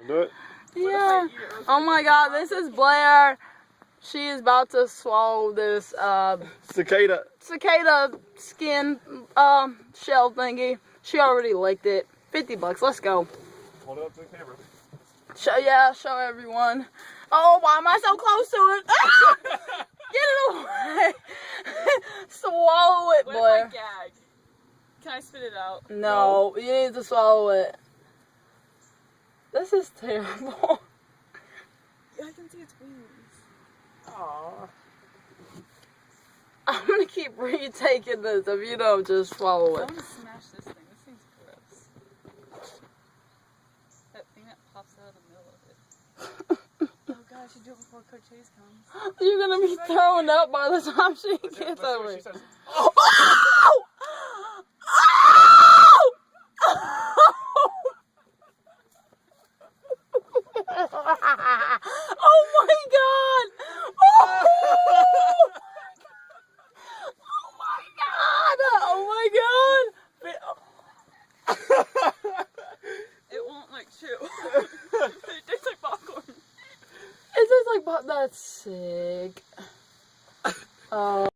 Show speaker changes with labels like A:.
A: Do it?
B: Yeah. Oh my God, this is Blair. She is about to swallow this
A: Cicada.
B: cicada skin shell thingy. She already licked it. $50. Let's go.
A: Hold it up to the camera.
B: Show everyone. Oh, why am I so close to it? Ah! Get it away. Swallow it,
C: What
B: Blair.
C: if I gag? Can I spit it out?
B: No, you need to swallow it. This is terrible.
C: I can see its wings.
A: Aww.
B: I'm gonna keep retaking this if you don't just swallow
C: I
B: it.
C: want to smash this thing. This thing's gross. That thing that pops out of the middle of it. Oh God, I should do it before Coach Chase comes.
B: You're gonna be throwing up by the time she gets over
A: She
B: it.
A: starts.
B: Oh! Oh my God! Oh my God! Oh my God!
C: It won't like chew. It tastes like popcorn.
B: It tastes like that's sick.